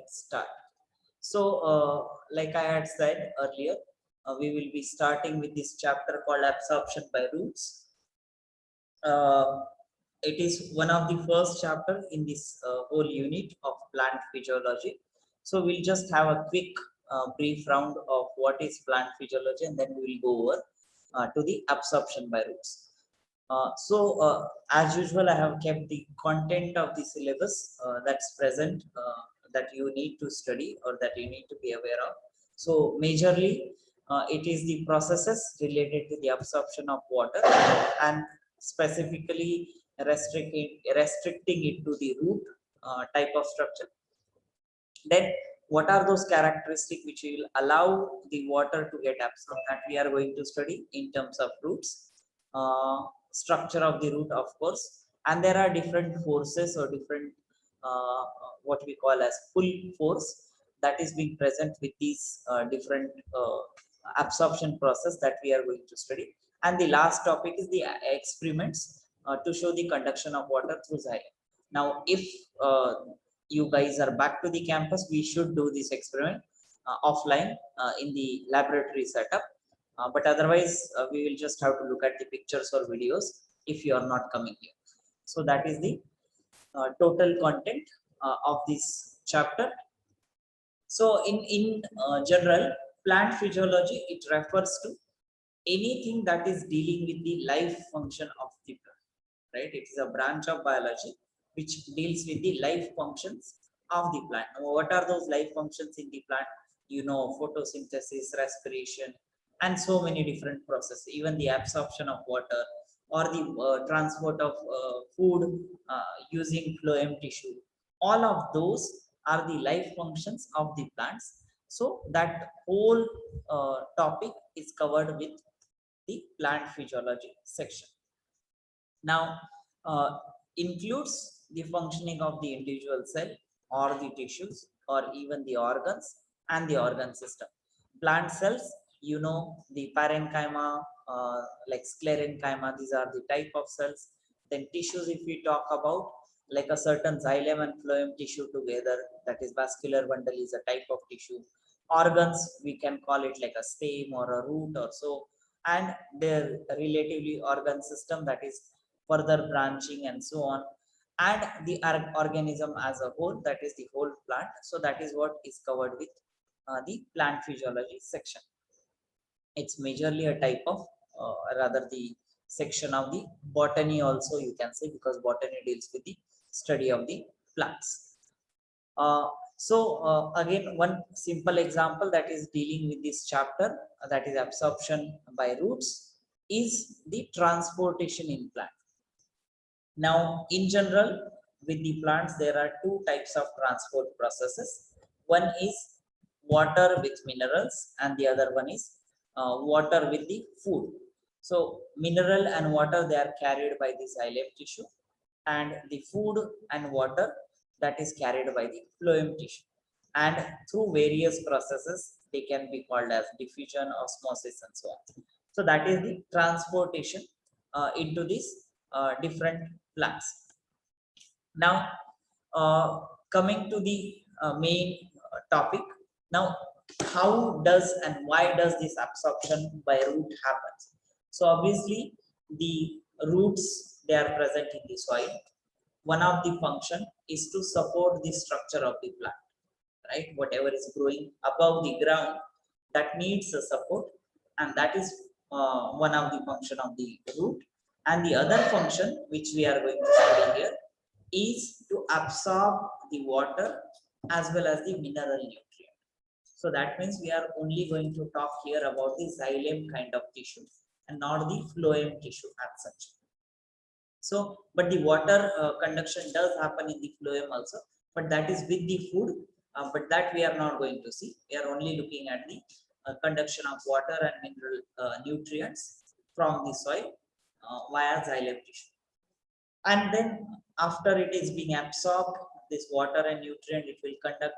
start. So, like I had said earlier, we will be starting with this chapter called absorption by roots. It is one of the first chapter in this whole unit of plant physiology. So we'll just have a quick brief round of what is plant physiology, and then we will go over to the absorption by roots. As usual, I have kept the content of the syllabus that's present that you need to study or that you need to be aware of. So majorly, it is the processes related to the absorption of water, and specifically restricting it to the root type of structure. Then what are those characteristics which will allow the water to get absorbed, that we are going to study in terms of roots, structure of the root, of course. And there are different forces or different what we call as pull force that is being present with these different absorption process that we are going to study. And the last topic is the experiments to show the conduction of water through xylem. Now, if you guys are back to the campus, we should do this experiment offline in the laboratory setup. But otherwise, we will just have to look at the pictures or videos if you are not coming here. So that is the total content of this chapter. So in general, plant physiology, it refers to anything that is dealing with the life function of the plant, right? It is a branch of biology which deals with the life functions of the plant. Now, what are those life functions in the plant? You know, photosynthesis, respiration, and so many different processes, even the absorption of water or the transport of food using phloem tissue. All of those are the life functions of the plants. So that whole topic is covered with the plant physiology section. Now, includes the functioning of the individual cell or the tissues or even the organs and the organ system. Plant cells, you know, the parenchyma, like sclerenchyma, these are the type of cells. Then tissues, if we talk about, like a certain xylem and phloem tissue together, that is vascular bundle is a type of tissue. Organs, we can call it like a stem or a root or so, and their relatively organ system, that is further branching and so on, and the organism as a whole, that is the whole plant. So that is what is covered with the plant physiology section. It's majorly a type of rather the section of the botany also, you can say, because botany deals with the study of the plants. Again, one simple example that is dealing with this chapter, that is absorption by roots, is the transportation in plant. Now, in general, with the plants, there are two types of transport processes. One is water with minerals, and the other one is water with the food. So, mineral and water, they are carried by the xylem tissue, and the food and water, that is carried by the phloem tissue. And through various processes, they can be called as diffusion, osmosis, and so on. So that is the transportation into these different plants. Now, coming to the main topic. Now, how does and why does this absorption by root happens? So obviously, the roots, they are present in the soil. One of the function is to support the structure of the plant, right? Whatever is growing above the ground, that needs a support, and that is one of the function of the root. And the other function which we are going to study here is to absorb the water as well as the mineral nutrient. So that means we are only going to talk here about the xylem kind of tissue and not the phloem tissue as such. So, but the water conduction does happen in the phloem also, but that is with the food, but that we are not going to see. We are only looking at the conduction of water and mineral nutrients from the soil via xylem tissue. And then after it is being absorbed, this water and nutrient, it will conduct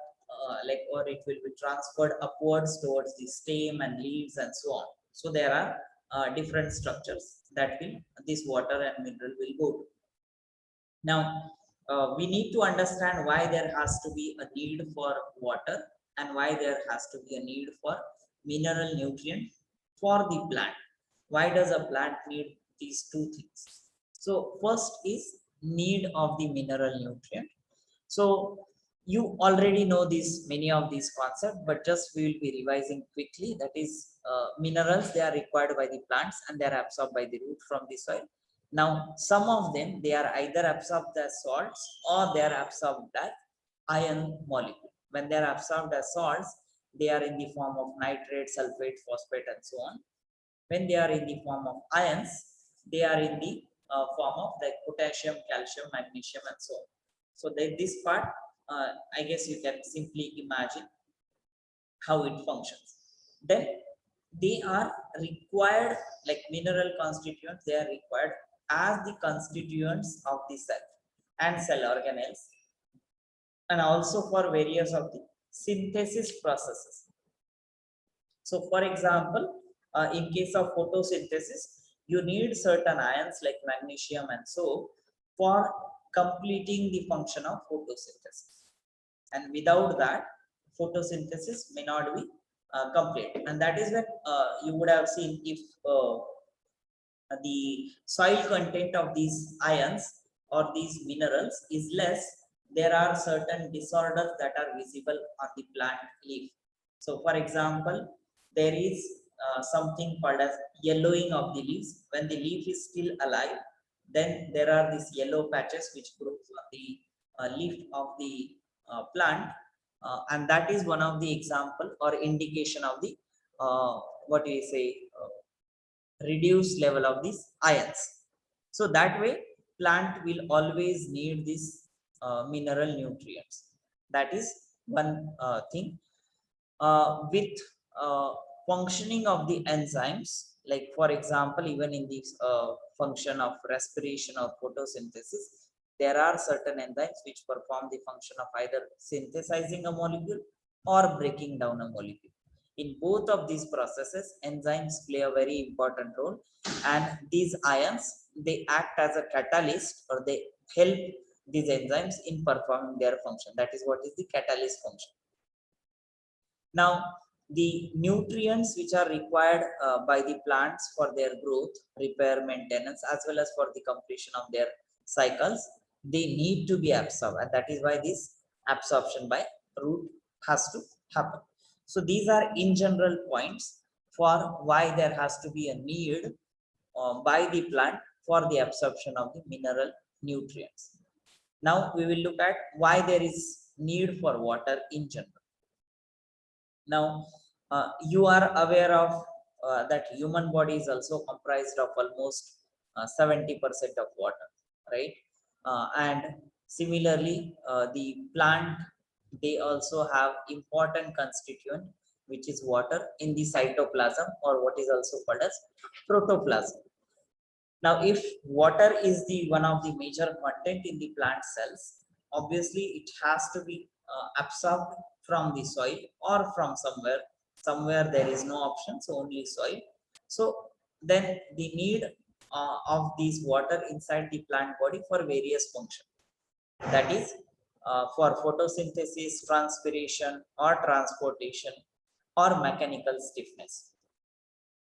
or it will be transferred upwards towards the stem and leaves and so on. So there are different structures that will this water and mineral will go to. Now, we need to understand why there has to be a need for water and why there has to be a need for mineral nutrient for the plant. Why does a plant need these two things? So first is need of the mineral nutrient. So you already know these many of these concepts, but just we will be revising quickly. That is, minerals, they are required by the plants and they are absorbed by the root from the soil. Now, some of them, they are either absorbed as salts or they are absorbed as iron molecule. When they are absorbed as salts, they are in the form of nitrate, sulfate, phosphate, and so on. When they are in the form of ions, they are in the form of like potassium, calcium, magnesium, and so on. So this part, I guess you can simply imagine how it functions. Then they are required, like mineral constituents, they are required as the constituents of the cell and cell organelles, and also for various of the synthesis processes. So for example, in case of photosynthesis, you need certain ions like magnesium and so for completing the function of photosynthesis. And without that, photosynthesis may not be complete. And that is when you would have seen if the soil content of these ions or these minerals is less, there are certain disorders that are visible on the plant leaf. So for example, there is something called as yellowing of the leaves. When the leaf is still alive, then there are these yellow patches which grows on the leaf of the plant, and that is one of the example or indication of the what do you say, reduced level of these ions. So that way plant will always need these mineral nutrients. That is one thing. With functioning of the enzymes, like for example, even in this function of respiration or photosynthesis, there are certain enzymes which perform the function of either synthesizing a molecule or breaking down a molecule. In both of these processes, enzymes play a very important role, and these ions, they act as a catalyst or they help these enzymes in performing their function. That is what is the catalyst function. Now, the nutrients which are required by the plants for their growth, repair, maintenance, as well as for the completion of their cycles, they need to be absorbed, and that is why this absorption by root has to happen. So these are in general points for why there has to be a need by the plant for the absorption of the mineral nutrients. Now we will look at why there is need for water in general. Now, you are aware of that human body is also comprised of almost 70% of water, right? And similarly, the plant, they also have important constituent, which is water in the cytoplasm, or what is also called as protoplasm. Now, if water is the one of the major content in the plant cells, obviously it has to be absorbed from the soil or from somewhere. Somewhere there is no option, so only soil. So then the need of these water inside the plant body for various functions. That is for photosynthesis, transpiration, or transportation, or mechanical stiffness.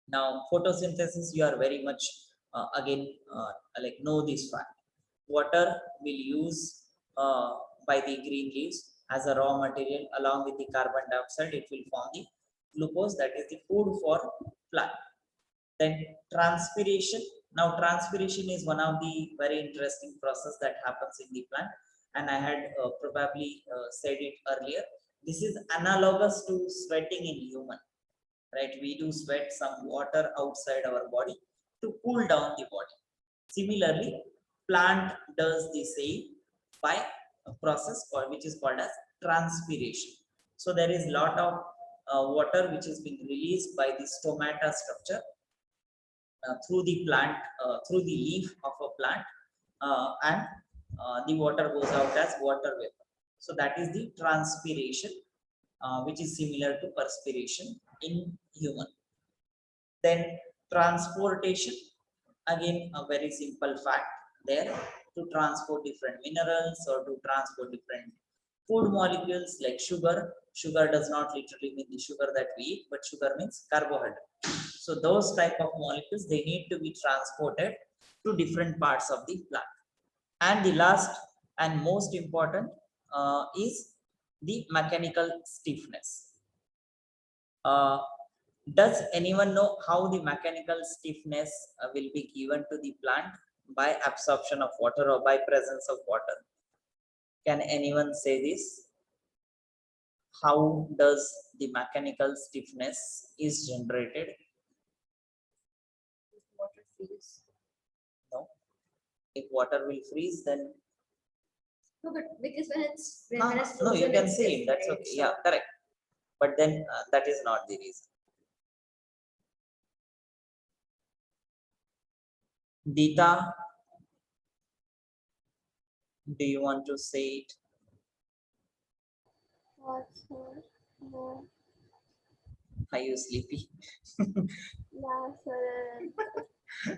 Now, photosynthesis, you are very much again like know this fact. Water will use by the green leaves as a raw material along with the carbon dioxide. It will form the glucose, that is the food for plant. Then transpiration. Now, transpiration is one of the very interesting process that happens in the plant, and I had probably said it earlier. This is analogous to sweating in human, right? We do sweat some water outside our body to cool down the body. Similarly, plant does the same by a process called, which is called as transpiration. So there is lot of water which is being released by the stomata structure through the plant, through the leaf of a plant, and the water goes out as water vapor. So that is the transpiration, which is similar to perspiration in human. Then transportation, again a very simple fact there. to transport different minerals or to transport different food molecules like sugar. Sugar does not literally mean the sugar that we eat, but sugar means carbohydrate. So those type of molecules, they need to be transported to different parts of the plant. And the last and most important is the mechanical stiffness. Does anyone know how the mechanical stiffness will be given to the plant? By absorption of water or by presence of water? Can anyone say this? How does the mechanical stiffness is generated? Water freeze. No. If water will freeze, then No, but because when it's no, you frozen, can it's say it. stiff, That's right? okay. Yeah, correct. But then that is not the reason. Dita, do you want to say it? What, sir? No. Are you sleepy? Yeah, sir.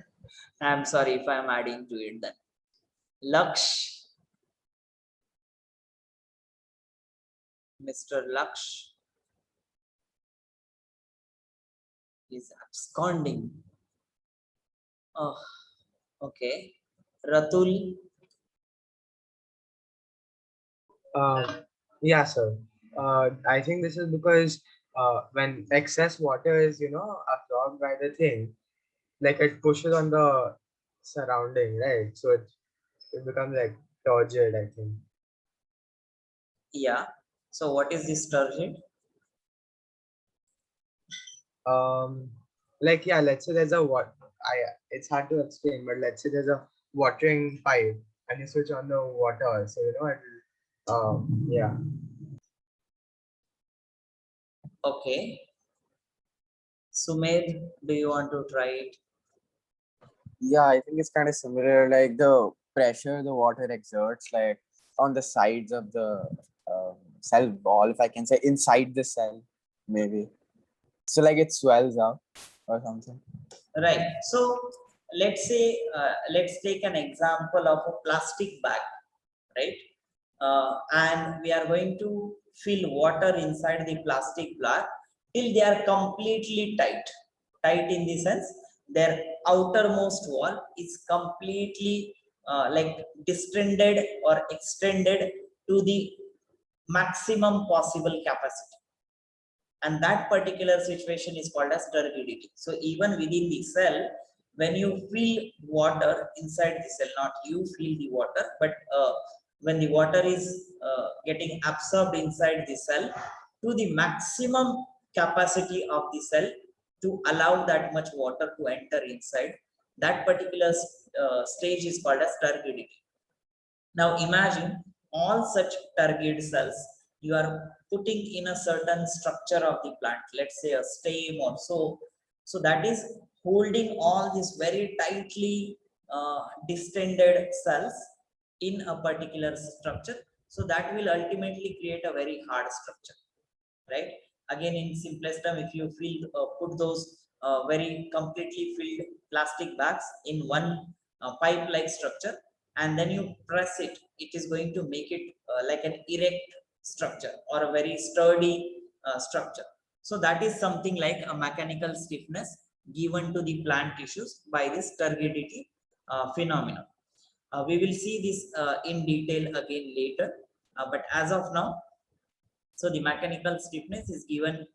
I'm sorry if I'm adding to it then. Laksh. Mr. Laksh is absconding. Oh, okay. Ratul. Yeah, sir. I think this is because when excess water is, absorbed by the thing, like it pushes on the surrounding, right? So it becomes like turgid, I think. Yeah. So what is this turgid? Like yeah, let's say there's a what I it's hard to explain, but let's say there's a watering pipe and you switch on the water, so yeah. Okay. Sumed, do you want to try it? Yeah, I think it's kind of similar. Like the pressure the water exerts, like on the sides of the cell wall, if I can say, inside the cell, maybe. So like it swells up or something. Right. So let's say, let's take an example of a plastic bag, right? And we are going to fill water inside the plastic bag till they are completely tight. Tight in the sense their outermost wall is completely like distended or extended to the maximum possible capacity. And that particular situation is called as turgidity. So even within the cell, when you fill water inside the cell, not you fill the water, but when the water is getting absorbed inside the cell to the maximum capacity of the cell to allow that much water to enter inside, that particular stage is called as turgidity. Now imagine all such turgid cells you are putting in a certain structure of the plant, let's say a stem or so. So that is holding all these very tightly distended cells in a particular structure. So that will ultimately create a very hard structure, right? Again, in simplest term, if you put those very completely filled plastic bags in one pipe-like structure, and then you press it, it is going to make it like an erect structure or a very sturdy structure. So that is something like a mechanical stiffness given to the plant tissues by this turgidity phenomenon. We will see this in detail again later, but as of now, so the mechanical stiffness is given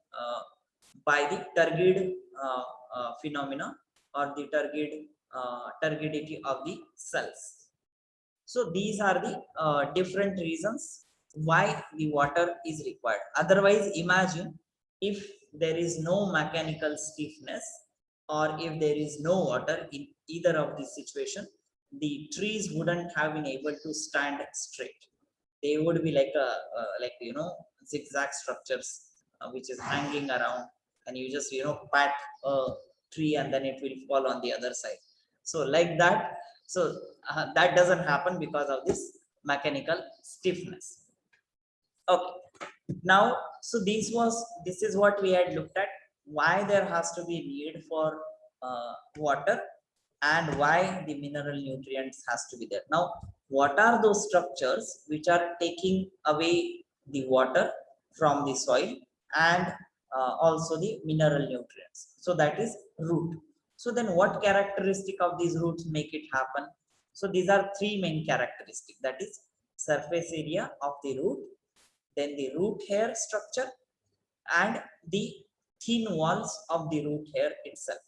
by the turgid phenomena or the turgidity of the cells. So these are the different reasons why the water is required. Otherwise, imagine if there is no mechanical stiffness or if there is no water in either of these situation, the trees wouldn't have been able to stand straight. They would be like like zigzag structures which is hanging around, and you just pat a tree and then it will fall on the other side. So like that. So that doesn't happen because of this mechanical stiffness. Okay. Now, so this is what we had looked at, why there has to be need for water and why the mineral nutrients has to be there. Now, what are those structures which are taking away the water from the soil and also the mineral nutrients? So that is root. So then what characteristic of these roots make it happen? So these are three main characteristics, that is surface area of the root, then the root hair structure, and the thin walls of the root hair itself.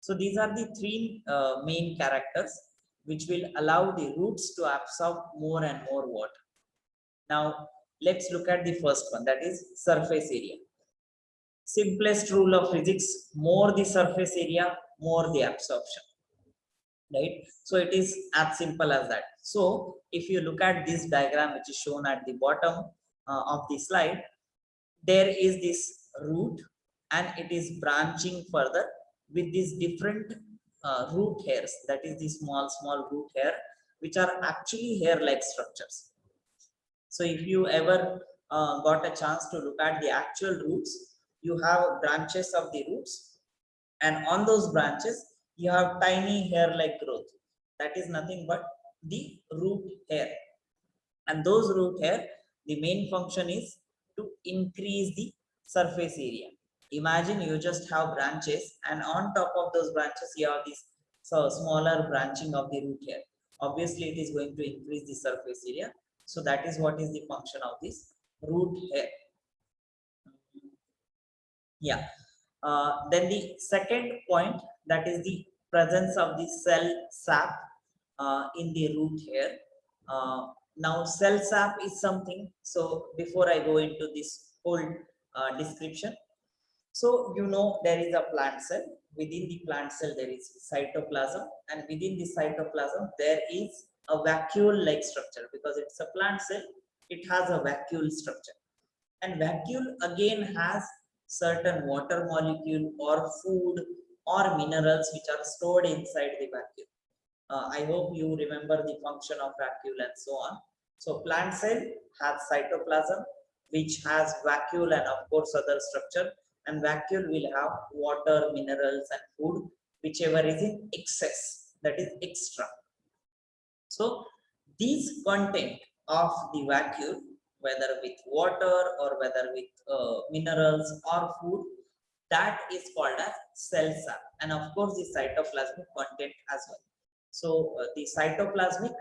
So these are the three main characters which will allow the roots to absorb more and more water. Now let's look at the first one, that is surface area. Simplest rule of physics, more the surface area, more the absorption, right? So it is as simple as that. So if you look at this diagram which is shown at the bottom of the slide, there is this root and it is branching further with these different root hairs, that is the small root hair, which are actually hair like structures. So if you ever got a chance to look at the actual roots, you have branches of the roots, and on those branches you have tiny hair like growth, that is nothing but the root hair. And those root hair, the main function is to increase the surface area. Imagine you just have branches, and on top of those branches you have this smaller branching of the root hair. Obviously it is going to increase the surface area. So that is what is the function of this root hair. Yeah. Then the second point, that is the presence of the cell sap in the root hair. Now cell sap is something, so before I go into this whole description, so you know there is a plant cell. Within the plant cell there is cytoplasm, and within the cytoplasm there is a vacuole like structure. Because it's a plant cell, it has a vacuole structure, and vacuole again has certain water molecule or food or minerals which are stored inside the vacuole. I hope you remember the function of vacuole and so on. So plant cell has cytoplasm which has vacuole and of course other structure, and vacuole will have water, minerals and food, whichever is in excess, that is extra. So these content of the vacuole, whether with water or whether with minerals or food, that is called as cell sap, and of course the cytoplasmic content as well. So the cytoplasmic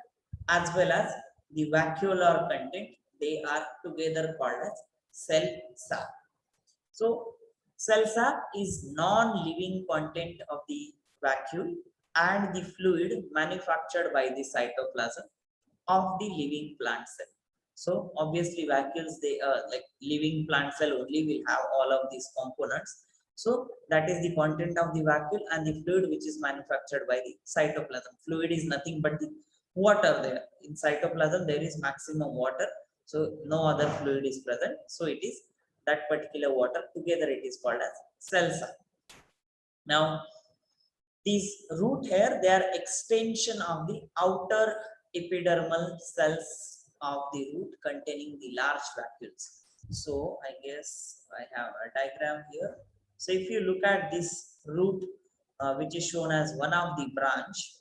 as well as the vacuolar content, they are together called as cell sap. So cell sap is non-living content of the vacuole and the fluid manufactured by the cytoplasm of the living plant cell. So obviously vacuoles, they like living plant cell only will have all of these components. So that is the content of the vacuole and the fluid which is manufactured by the cytoplasm. Fluid is nothing but the water there. In cytoplasm there is maximum water, so no other fluid is present. So it is that particular water, together it is called as cell sap. Now these root hair, they are extension of the outer epidermal cells of the root containing the large vacuoles. So I guess I have a diagram here. So if you look at this root, which is shown as one of the branch,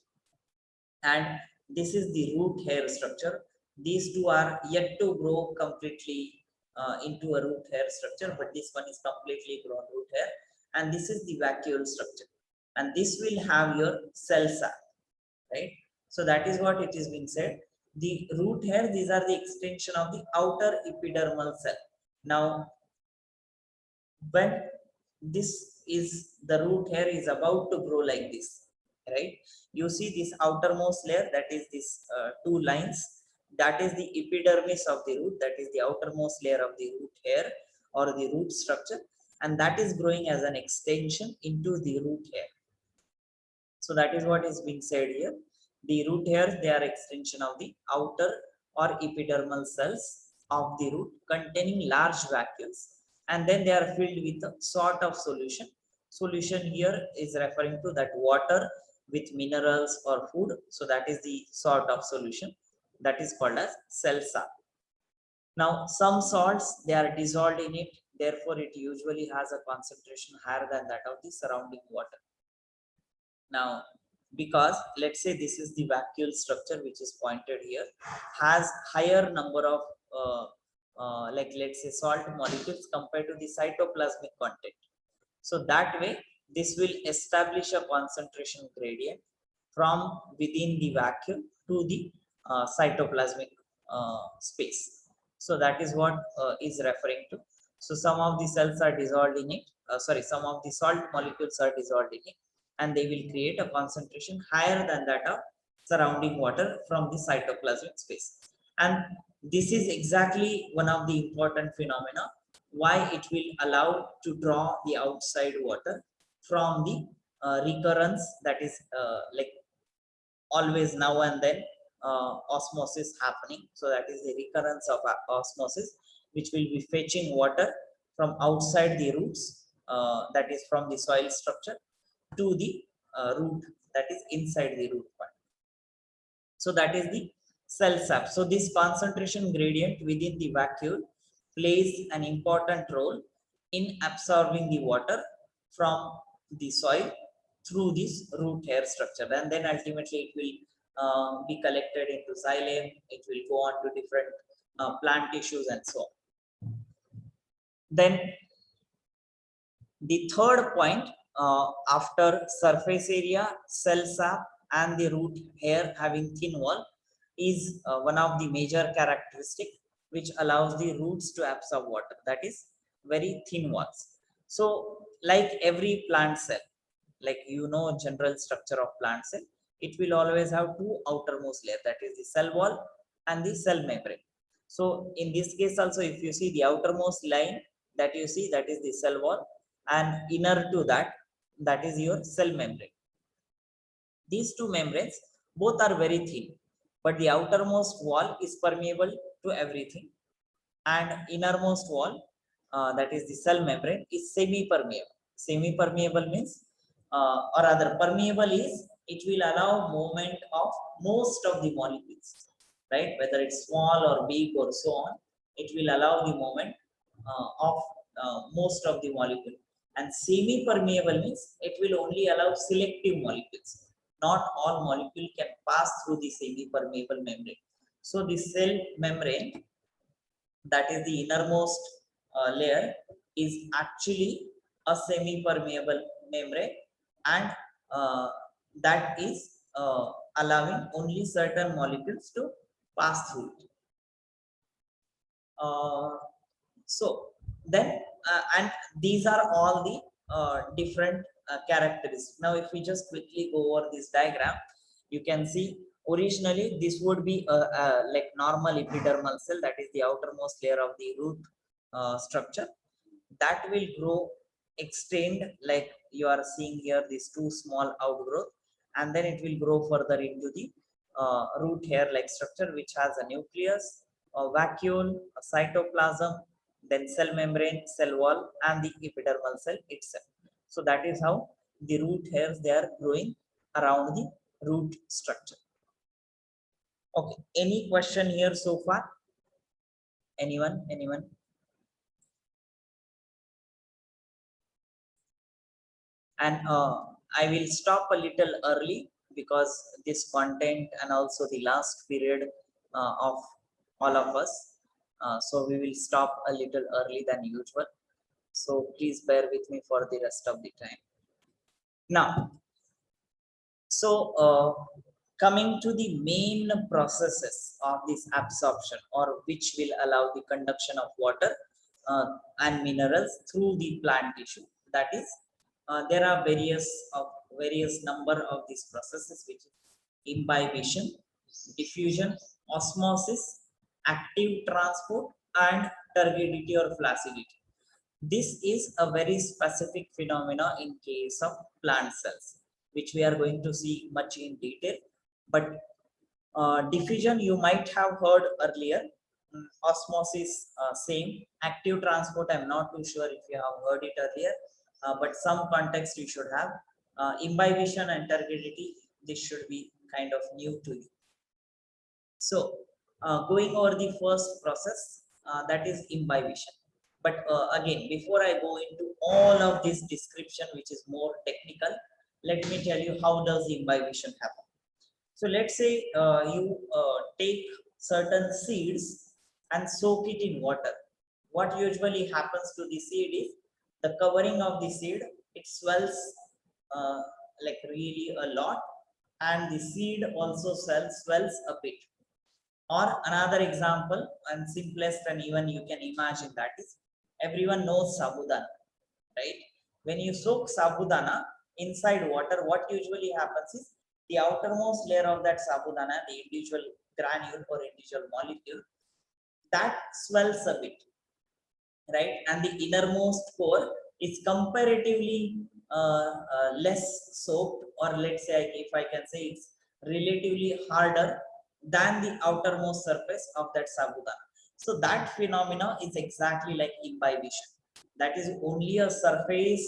and this is the root hair structure. These two are yet to grow completely into a root hair structure, but this one is completely grown root hair, and this is the vacuole structure, and this will have your cell sap, right? So that is what it is being said. The root hair, these are the extension of the outer epidermal cell. Now when this is the root hair is about to grow like this, right? You see this outermost layer, that is this two lines, that is the epidermis of the root, that is the outermost layer of the root hair or the root structure, and that is growing as an extension into the root hair. So that is what is being said here. The root hairs, they are extension of the outer or epidermal cells of the root containing large vacuoles, and then they are filled with a sort of solution. Solution here is referring to that water with minerals or food. So that is the sort of solution, that is called as cell sap. Now some salts, they are dissolved in it, therefore it usually has a concentration higher than that of the surrounding water. Now because let's say this is the vacuole structure which is pointed here, has higher number of like let's say salt molecules compared to the cytoplasmic content. So that way this will establish a concentration gradient from within the vacuole to the cytoplasmic space. So that is what is referring to. So some of the cells are dissolved in it, some of the salt molecules are dissolved in it, and they will create a concentration higher than that of surrounding water from the cytoplasmic space. And this is exactly one of the important phenomena why it will allow to draw the outside water from the recurrence, that is like always now and then osmosis happening. So that is the recurrence of osmosis, which will be fetching water from outside the roots, that is from the soil structure, to the root, that is inside the root part. So that is the cell sap. So this concentration gradient within the vacuole plays an important role in absorbing the water from the soil through this root hair structure, and then ultimately it will be collected into xylem. It will go on to different plant tissues and so on. Then the third point, after surface area, cell sap, and the root hair having thin wall, is one of the major characteristic which allows the roots to absorb water, that is very thin walls. So like every plant cell, like general structure of plant cell, it will always have two outermost layer, that is the cell wall and the cell membrane. So in this case also, if you see the outermost line that you see, that is the cell wall, and inner to that, that is your cell membrane. These two membranes both are very thin, but the outermost wall is permeable to everything, and innermost wall, that is the cell membrane, is semi-permeable. Semi-permeable means, or rather permeable is, it will allow movement of most of the molecules, right? Whether it's small or big or so on, it will allow the movement of most of the molecule. And semi-permeable means it will only allow selective molecules. Not all molecule can pass through the semi-permeable membrane. So the cell membrane, that is the innermost layer, is actually a semi-permeable membrane, and that is allowing only certain molecules to pass through it. So then, and these are all the different characteristics. Now, if we just quickly go over this diagram, you can see originally this would be like normal epidermal cell, that is the outermost layer of the root structure, that will grow, extend, like you are seeing here, these two small outgrowth, and then it will grow further into the root hair like structure, which has a nucleus, a vacuole, a cytoplasm, then cell membrane, cell wall, and the epidermal cell itself. So that is how the root hairs, they are growing around the root structure. Okay, any question here so far? Anyone? And I will stop a little early because this content and also the last period of all of us. So we will stop a little early than usual. So please bear with me for the rest of the time. Now, so coming to the main processes of this absorption, or which will allow the conduction of water and minerals through the plant tissue, that is, there are various number of these processes, which is imbibition, diffusion, osmosis, active transport, and turgidity or flaccidity. This is a very specific phenomena in case of plant cells, which we are going to see much in detail. But diffusion you might have heard earlier. Osmosis, same. Active transport, I'm not too sure if you have heard it earlier, but some context you should have. Imbibition and turgidity, this should be kind of new to you. So going over the first process, that is imbibition. But again, before I go into all of this description, which is more technical, let me tell you how does imbibition happen. So let's say you take certain seeds and soak it in water. What usually happens to the seed is the covering of the seed, it swells uh, like really a lot, and the seed also swells a bit. Or another example, and simplest, and even you can imagine, that is, everyone knows sabudana, right? When you soak sabudana inside water, what usually happens is the outermost layer of that sabudana, the individual granule or individual molecule, that swells a bit, right? And the innermost core is comparatively less soaked, or let's say, if I can say, it's relatively harder than the outermost surface of that sabudana. So that phenomena is exactly like imbibition. That is, only a surface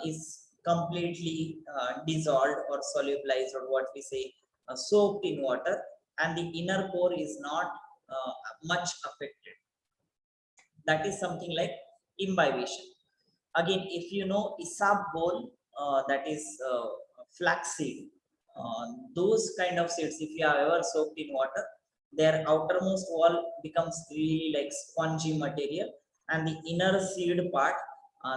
is completely dissolved or solubilized, or what we say, soaked in water, and the inner core is not much affected. That is something like imbibition. Again, if you know isabgol, that is flaxseed, those kind of seeds, if you have ever soaked in water, their outermost wall becomes really like spongy material, and the inner seed part,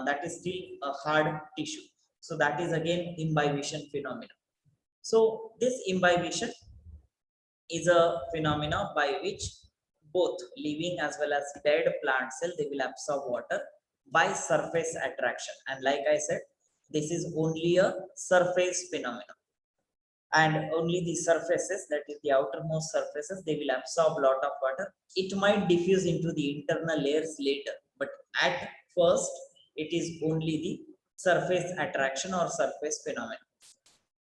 that is still a hard tissue. So that is again imbibition phenomena. So this imbibition is a phenomena by which both living as well as dead plant cell, they will absorb water by surface attraction. And like I said, this is only a surface phenomena, and only the surfaces, that is the outermost surfaces, they will absorb lot of water. It might diffuse into the internal layers later, but at first it is only the surface attraction or surface phenomena.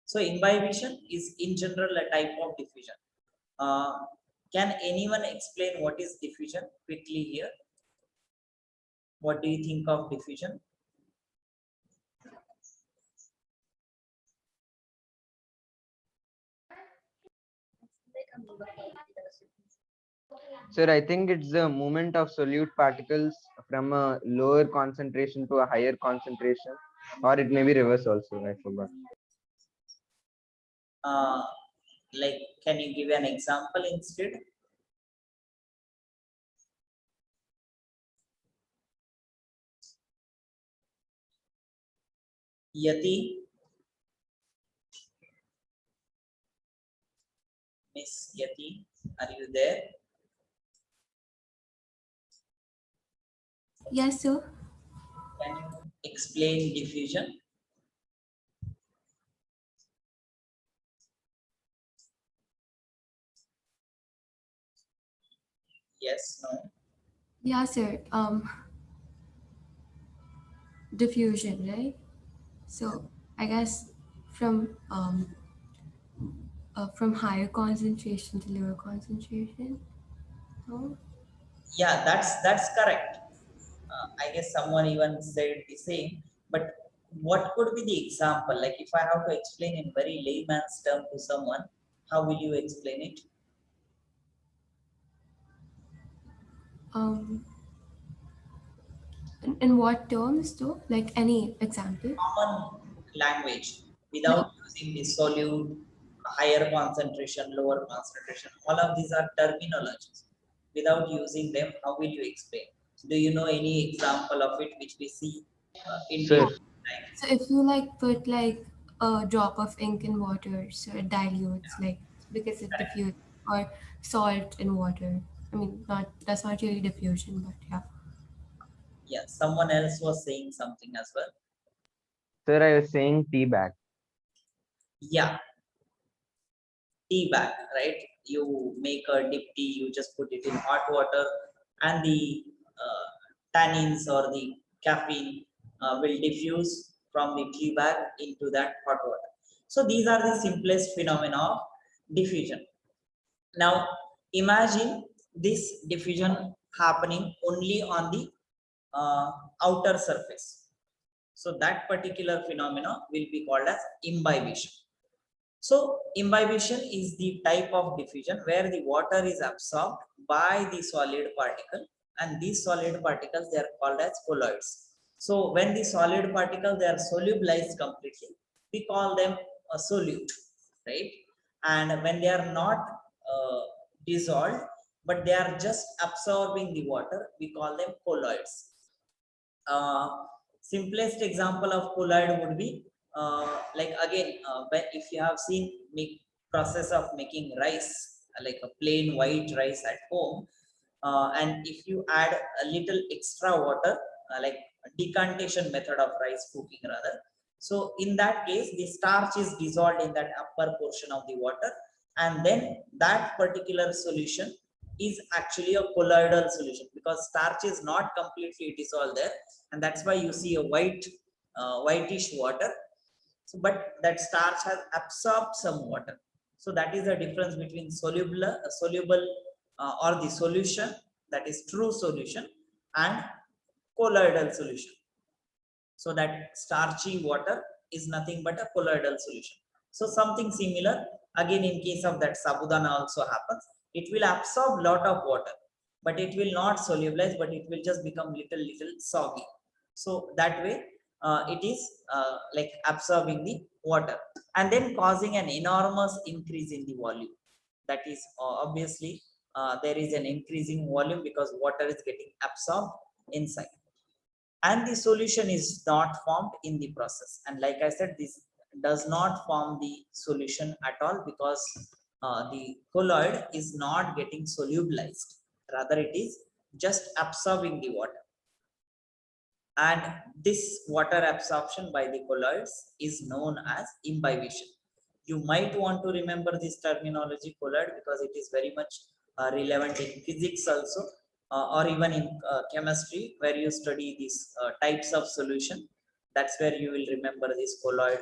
So imbibition is in general a type of diffusion. Can anyone explain what is diffusion quickly here? What do you think of diffusion? Like amoeba particles. Sir, I think it's the movement of solute particles from a lower concentration to a higher concentration, or it may be reverse also. I forgot. Uh, like, can you give an example instead? Yati, Miss Yati, are you there? Yes, sir. Can you explain diffusion? Yes, no. Yeah, sir. Diffusion, right? So I guess from from higher concentration to lower concentration. No? Yeah, that's correct. I guess someone even said the same. But what could be the example? Like, if I have to explain in very layman's term to someone, how will you explain it? Um, in what terms though? Like any example? Common language, No. without using the solute, higher concentration, lower concentration. All of these are terminologies. Without using them, how will you explain? Do you know any example of it which we see in Sir, daily life? So if you like put like a drop of ink in water, so it dilutes like because it diffuses, or salt in water. I mean, not that's not really diffusion, but yeah. Yeah, someone else was saying something as well. sir, I was saying tea bag. Yeah, tea bag, right? You make a dip tea, you just put it in hot water, and the tannins or the caffeine will diffuse from the tea bag into that hot water. So these are the simplest phenomena of diffusion. Now, imagine this diffusion happening only on the uh, outer surface. So that particular phenomena will be called as imbibition. So imbibition is the type of diffusion where the water is absorbed by the solid particle, and these solid particles, they are called as colloids. So when the solid particles, they are solubilized completely, we call them a solute, right? And when they are not dissolved, but they are just absorbing the water, we call them colloids. Simplest example of colloid would be like again, if you have seen make process of making rice, like a plain white rice at home, and if you add a little extra water, like decantation method of rice cooking rather, so in that case the starch is dissolved in that upper portion of the water, and then that particular solution is actually a colloidal solution, because starch is not completely dissolved there, and that's why you see a whitish water. So, but that starch has absorbed some water. So that is the difference between soluble or the solution, that is true solution, and colloidal solution. So that starchy water is nothing but a colloidal solution. So something similar again in case of that sabudana also happens. It will absorb lot of water, but it will not solubilize, but it will just become little soggy. So that way it is like absorbing the water and then causing an enormous increase in the volume. That is obviously there is an increasing volume because water is getting absorbed inside, and the solution is not formed in the process. And like I said, this does not form the solution at all, because the colloid is not getting solubilized, rather it is just absorbing the water. And this water absorption by the colloids is known as imbibition. You might want to remember this terminology colloid, because it is very much relevant in physics also, or even in chemistry, where you study these types of solution. That's where you will remember this colloid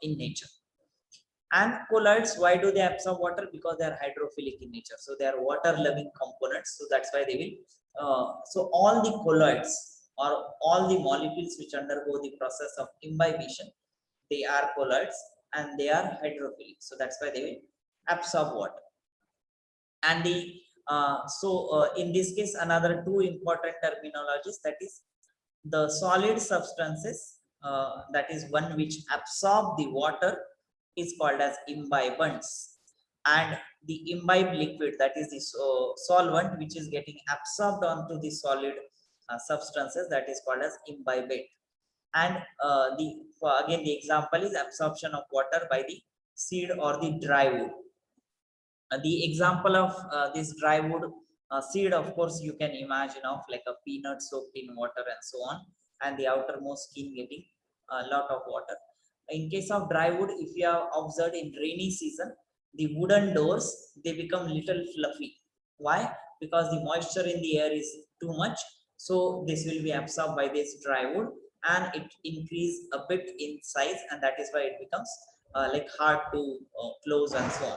in nature. And colloids, why do they absorb water? Because they are hydrophilic in nature, so they are water loving components, so that's why they will so all the colloids, or all the molecules which undergo the process of imbibition, they are colloids and they are hydrophilic, so that's why they will absorb water. And the in this case another two important terminologies, that is the solid substances, that is one which absorb the water, is called as imbibants, and the imbibe liquid, that is the solvent which is getting absorbed onto the solid substances, that is called as imbibate. And again the example is absorption of water by the seed or the dry wood. The example of this dry wood seed, of course you can imagine of like a peanut soaked in water and so on, and the outermost skin getting a lot of water. In case of dry wood, if you have observed in rainy season, the wooden doors, they become little fluffy. Why? Because the moisture in the air is too much, so this will be absorbed by this dry wood and it increase a bit in size, and that is why it becomes like hard to close and so on.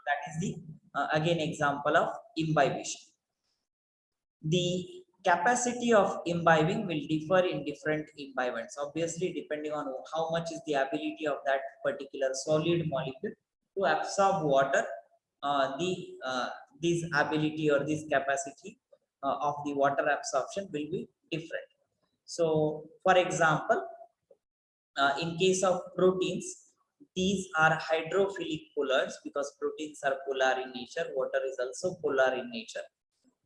That is the again example of imbibition. The capacity of imbibing will differ in different imbibants, obviously depending on how much is the ability of that particular solid molecule to absorb water. This ability or this capacity of the water absorption will be different. So for example, in case of proteins, these are hydrophilic colloids, because proteins are polar in nature, water is also polar in nature.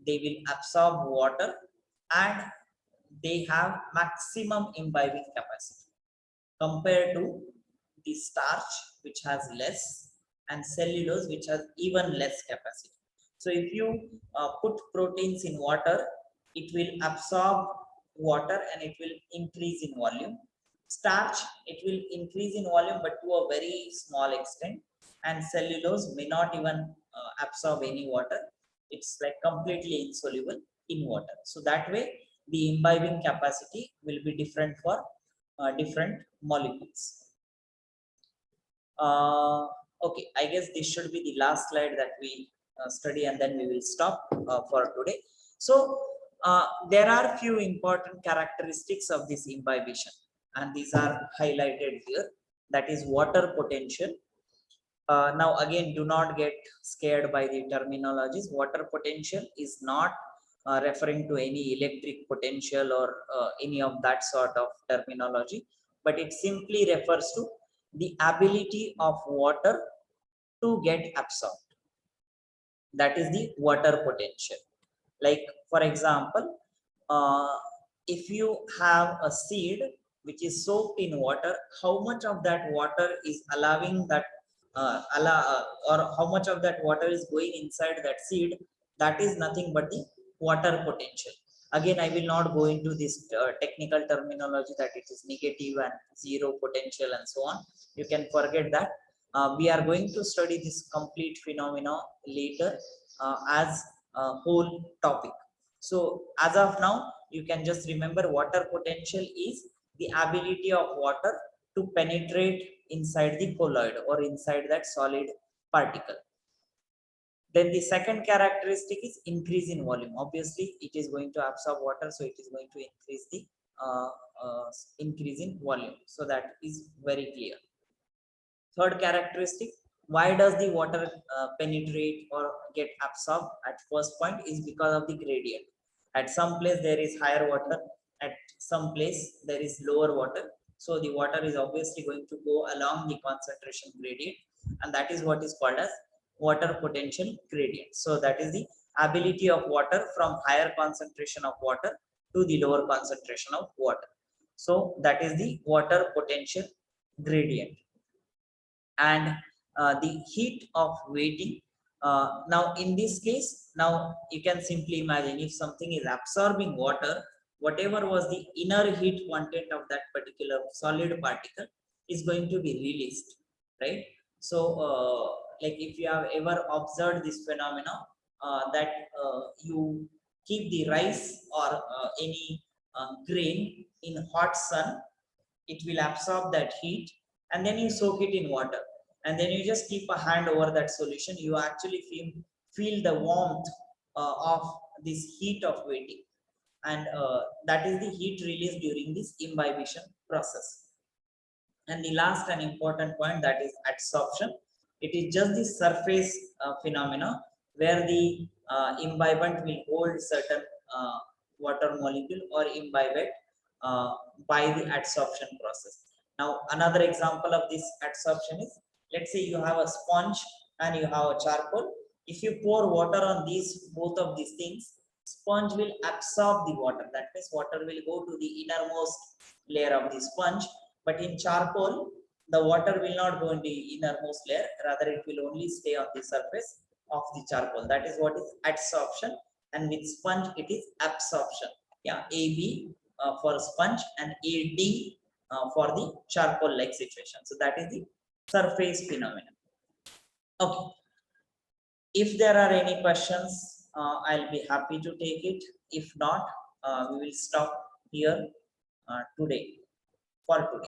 They will absorb water and they have maximum imbibing capacity compared to the starch, which has less, and cellulose, which has even less capacity. So if you put proteins in water, it will absorb water and it will increase in volume. Starch, it will increase in volume but to a very small extent, and cellulose may not even absorb any water. It's like completely insoluble in water. So that way the imbibing capacity will be different for different molecules. Okay, I guess this should be the last slide that we study, and then we will stop for today. So there are few important characteristics of this imbibition, and these are highlighted here. That is water potential. Now again, do not get scared by the terminologies. Water potential is not referring to any electric potential or any of that sort of terminology, but it simply refers to the ability of water to get absorbed. That is the water potential. Like for example, if you have a seed which is soaked in water, how much of that water is allowing that or how much of that water is going inside that seed, that is nothing but the water potential. Again, I will not go into this technical terminology that it is negative and zero potential and so on. You can forget that. We are going to study this complete phenomena later as a whole topic. So as of now, you can just remember water potential is the ability of water to penetrate inside the colloid or inside that solid particle. Then the second characteristic is increase in volume. Obviously, it is going to absorb water, so it is going to increase the increase in volume. So that is very clear. Third characteristic, why does the water penetrate or get absorbed at first point, is because of the gradient. At some place there is higher water, at some place there is lower water. So the water is obviously going to go along the concentration gradient, and that is what is called as water potential gradient. So that is the ability of water from higher concentration of water to the lower concentration of water. So that is the water potential gradient. And the heat of waiting. Now in this case, now you can simply imagine if something is absorbing water, whatever was the inner heat content of that particular solid particle is going to be released, right? So like if you have ever observed this phenomena, that you keep the rice or any grain in hot sun, it will absorb that heat, and then you soak it in water, and then you just keep a hand over that solution. You actually feel the warmth of this heat of waiting, and that is the heat released during this imbibition process. And the last and important point, that is adsorption. It is just the surface phenomena where the imbibant will hold certain water molecule or imbibe it by the adsorption process. Now, another example of this adsorption is, let's say you have a sponge and you have a charcoal. If you pour water on both of these things, sponge will absorb the water. That means water will go to the innermost layer of the sponge. But in charcoal, the water will not go in the innermost layer, rather it will only stay on the surface of the charcoal. That is what is adsorption, and with sponge it is absorption. Yeah, AB for sponge and AD for the charcoal like situation. So that is the surface phenomenon. Okay, if there are any questions, I'll be happy to take it. If not, we will stop here today for today.